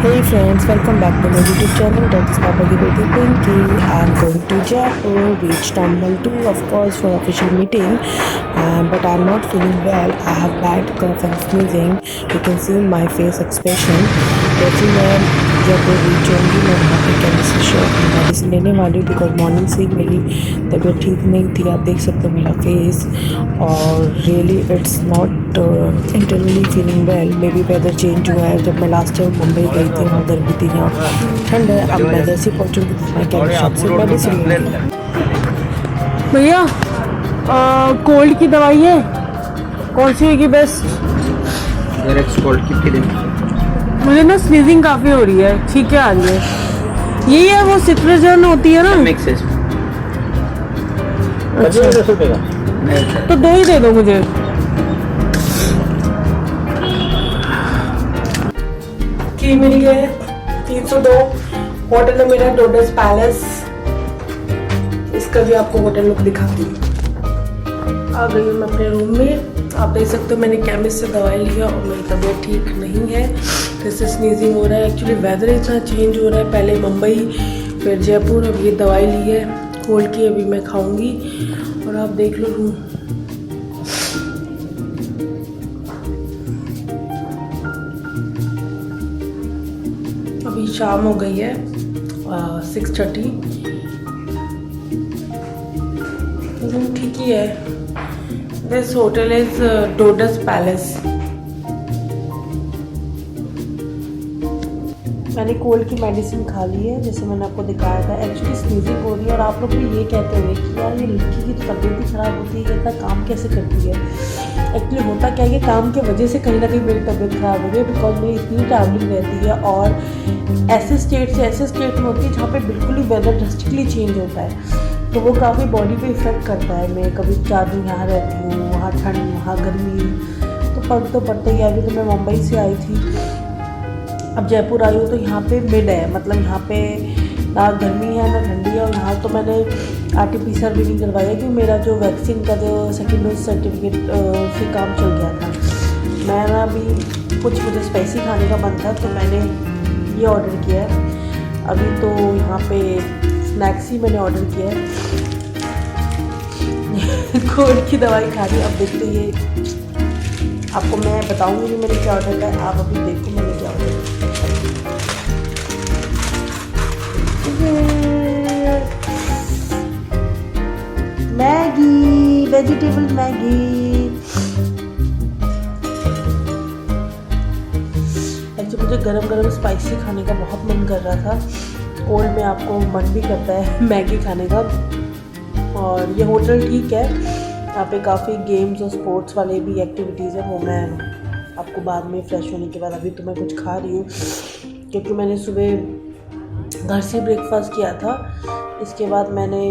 Hey friends, welcome back to my YouTube channel. That is Papa Baby Pinky. I'm going to Jaipur, reached Terminal 2, of course, for official meeting. But I'm not feeling well. I have bad cough and sneezing. You can see my face expression. जैसे मैं Jaipur reach होंगी मैं वहाँ पे chemist shop में medicine लेने वाली हूँ बिकॉज मॉर्निंग से ही मेरी तबीयत ठीक नहीं थी। आप देख सकते हो मेरा फेस और really it's not internally feeling well. Maybe weather change हुआ है। जब मैं लास्ट टाइम मुंबई गई थी वहाँ गर्मी थी, यहाँ ठंड है। अब मैं जैसे ही पहुँचूँगी तो मैं केमिस्ट शॉप से मेडिसिन लूँगी। भैया कोल्ड की दवाई है, कौन सी होगी बेस्ट? कोल्ड की फिलिंग मुझे ना स्नीजिंग काफ़ी हो रही है, ठीक है आ रही है। यही है वो सिट्राजन होती है ना? मिक्स है अच्छा तो 2 ही दे दो मुझे। की मिल गए 302। होटल है मेरा डोडस पैलेस। इसका भी आपको होटल लुक दिखाती हूँ। आ गई हूँ मैं अपने रूम में। आप देख सकते हो मैंने केमिस्ट से दवाई लिया और मेरी तबीयत ठीक नहीं है। जैसे स्नीजिंग हो रहा है। एक्चुअली वेदर इतना चेंज हो रहा है, पहले मुंबई फिर जयपुर, अब ये दवाई ली है कोल्ड की, अभी मैं खाऊंगी। और आप देख लो रूम, अभी शाम हो गई है 6:30। रूम ठीक ही है। This hotel is Dodds palace. मैंने कोल्ड की मेडिसिन खा ली है जैसे मैंने आपको दिखाया था। एक्चुअली स्नीजिंग हो रही है और आप लोग भी ये कहते हुए कि यार ये लड़की की तबीयत भी ख़राब होती है, इतना काम कैसे करती है। एक्चुअली होता क्या है कि काम की वजह से कहीं ना कहीं मेरी तबीयत ख़राब हो रही है बिकॉज मेरी इतनी ट्रैवलिंग रहती है और ऐसे स्टेट से ऐसे स्टेट में होती है जहाँ पर बिल्कुल ही वेदर ड्रास्टिकली चेंज होता है, तो वो काफ़ी बॉडी पे इफ़ेक्ट करता है। मैं कभी 4 दिन यहाँ रहती हूँ, वहाँ ठंड वहाँ गर्मी, तो फर्क तो पड़ता ही है। अभी तो मैं मुंबई से आई थी, अब जयपुर आई हूँ तो यहाँ पे मिड है, मतलब यहाँ पे ना गर्मी है ना ठंडी है। और यहाँ तो मैंने RT-PCR भी नहीं करवाया क्योंकि मेरा जो वैक्सीन का जो सेकेंड डोज सर्टिफिकेट से काम चल गया था। मैं ना अभी कुछ मुझे स्पाइसी खाने का मन था तो मैंने ये ऑर्डर किया है। अभी तो यहाँ पे स्नैक्स ही मैंने ऑर्डर किया है। कोल्ड की दवाई खा रही। अब देखते ये आपको मैं बताऊंगी कि मैंने क्या ऑर्डर किया है। आप अभी देखो मैंने क्या ऑर्डर किया। Maggi, vegetable Maggi. एक्चुअली मुझे गरम गरम स्पाइसी खाने का बहुत मन कर रहा था। कोल्ड में आपको मन भी करता है मैगी खाने का। और ये होटल ठीक है, यहाँ पे काफ़ी गेम्स और स्पोर्ट्स वाले भी एक्टिविटीज़ हैं, वो मैं आपको बाद में फ्रेश होने के बाद। अभी तो मैं कुछ खा रही हूँ क्योंकि मैंने सुबह घर से ब्रेकफास्ट किया था। इसके बाद मैंने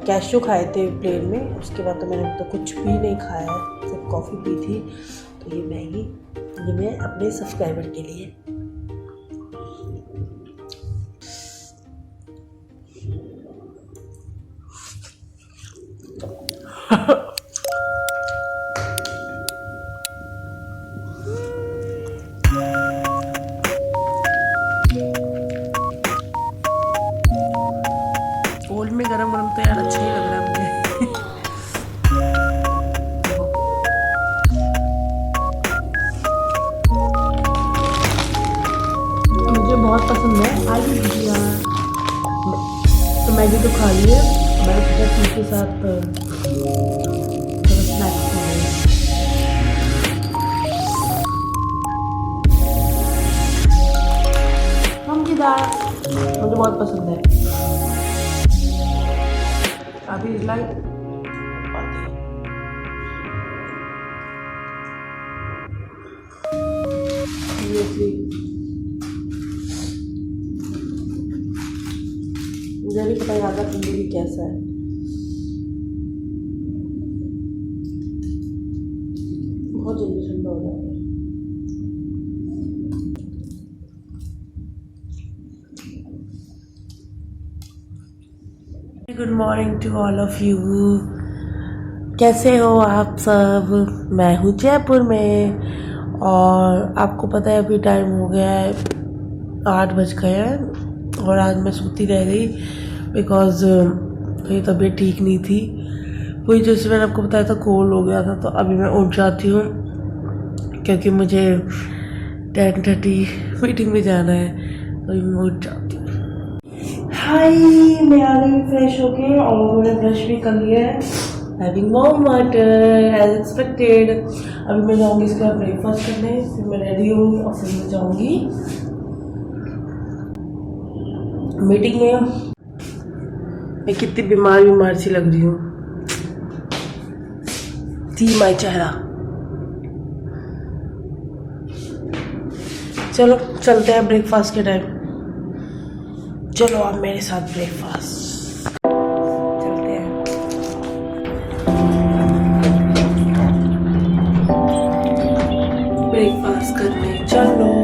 कैशू खाए थे प्लेन में। उसके बाद तो मैंने तो कुछ भी नहीं खाया है, सिर्फ कॉफ़ी पी थी। तो ये मैगी ये मैं अपने सब्सक्राइबर के लिए। कोल्ड में गरम गरम तो यार अच्छा ही लग रहा है मुझे। मुझे बहुत पसंद है आलू भुजिया। तो मैगी तो खा ली है, मैंने सोचा टी के साथ स्नैक्स खा लिया। हम की दाल मुझे बहुत पसंद है। अभी लाइक मुझे नहीं पता यहाँ का तंदूरी कैसा है। बहुत जल्दी ठंडा हो जाता है। Good morning to all of you. कैसे हो आप सब? मैं हूँ जयपुर में और आपको पता है अभी टाइम हो गया है 8 बज गए हैं और आज मैं सोती रह गई बिकॉज़ मेरी तबीयत ठीक नहीं थी। वही जैसे मैंने आपको बताया था कोल्ड हो गया था, तो अभी मैं उठ जाती हूँ क्योंकि मुझे 10:30 मीटिंग में जाना है, तो अभी मैं उठ जाती हूँ। हाय, मैं आ गई फ्रेश होके और मैंने ब्रश भी कर लिया है। Having warm water as expected. अभी मैं जाऊँगी इसके बाद ब्रेकफास्ट करने, फिर मैं रेडी होंगी और फिर मैं जाऊँगी मीटिंग में। मैं कितनी बीमार सी लग रही हूँ, थी माई चेहरा। चलो चलते हैं ब्रेकफास्ट के टाइम। चलो आप मेरे साथ ब्रेकफास्ट चलते हैं। ब्रेकफास्ट करने चलो।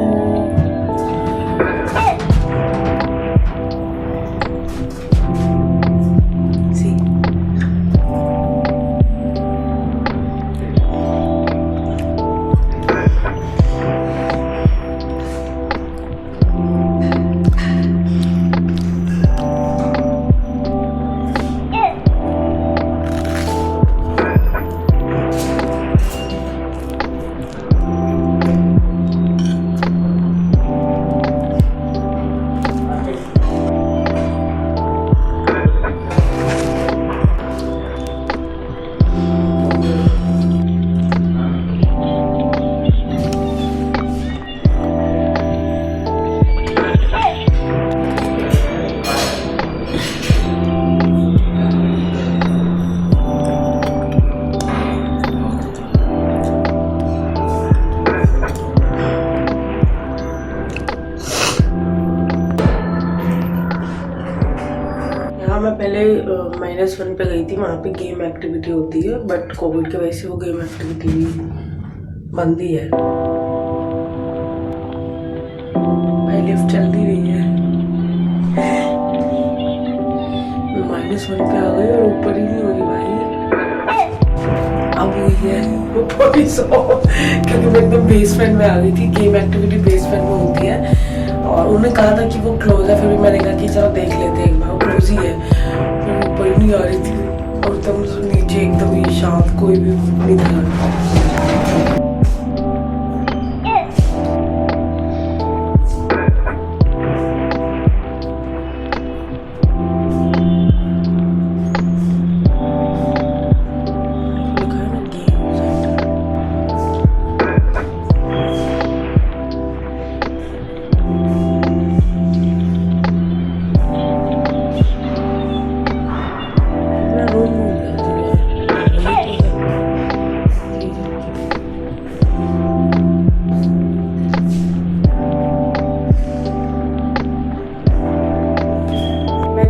मैं पहले -1 पे गई थी, वहाँ पे गेम एक्टिविटी होती है, बट कोविड की वजह से वो गेम एक्टिविटी भी बंद ही है। भाई लिफ्ट चल नहीं रही है, मैं -1 पे आ गई और ऊपर ही नहीं हो रही भाई। अब हुई है क्योंकि मैं एकदम बेसमेंट में आ गई थी। गेम एक्टिविटी बेसमेंट में होती है और उन्होंने कहा था कि वो क्लोज है, फिर भी मैंने कहा कि चलो देख लेते हैं एक बार, वो क्लोज ही है। फिर ऊपर ही नहीं आ रही थी और एकदम नीचे एकदम ही शांत, कोई भी नहीं था।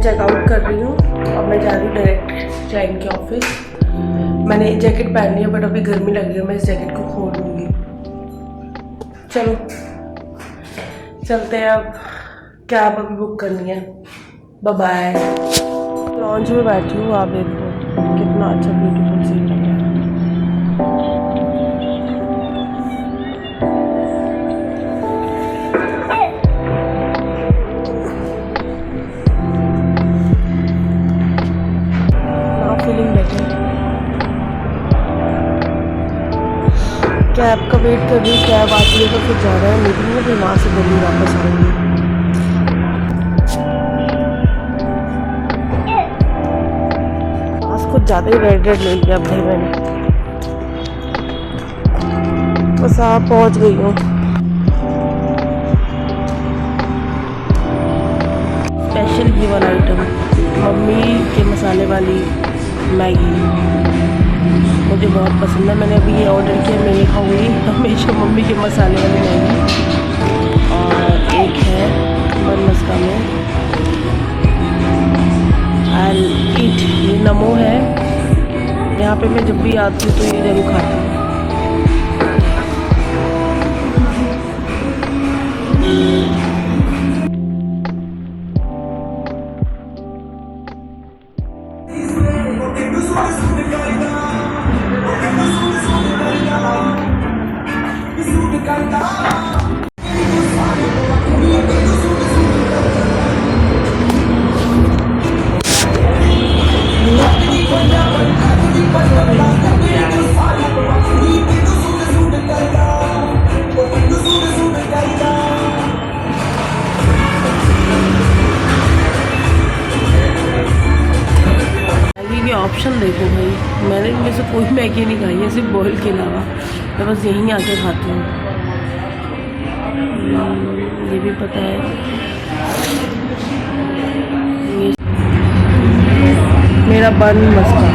चेकआउट कर रही हूँ और मैं जा रही हूँ डायरेक्ट क्लाइंट के ऑफिस। मैंने जैकेट पहनी है बट अभी गर्मी लग रही है, मैं इस जैकेट को खोल लूँगी। चलो चलते हैं, अब कैब अभी बुक करनी है। Bye bye. लॉन्च में बैठी हूँ, आप देखो कितना अच्छा ब्यूटीफुल सीन लग रहा है। कैब का वेट कर रही हूँ, कैब आती है तो फिर जा रहा है मीटिंग में, फिर वहाँ से दिल्ली वापस आएंगे। आज कुछ ज़्यादा ही रेड ले लिया भाई मैंने। बस आप पहुँच गई हूँ। स्पेशल ये वाला आइटम, मम्मी के मसाले वाली मैगी मुझे बहुत पसंद है। मैंने अभी ये ऑर्डर किया, मैं ये खाऊंगी हमेशा मम्मी के मसाले वाली मैगी। और एक है बन मस्का में आई ईट, ये नमो है। यहाँ पे मैं जब भी आती हूँ तो ये जरूर खाती हूँ। ऑप्शन देखो भाई, मैंने इनमें से कोई मैगी नहीं खाई है सिर्फ बॉयल के अलावा। मैं बस यहीं आके खाती हूँ। ये भी पता है ये मेरा बन मस्का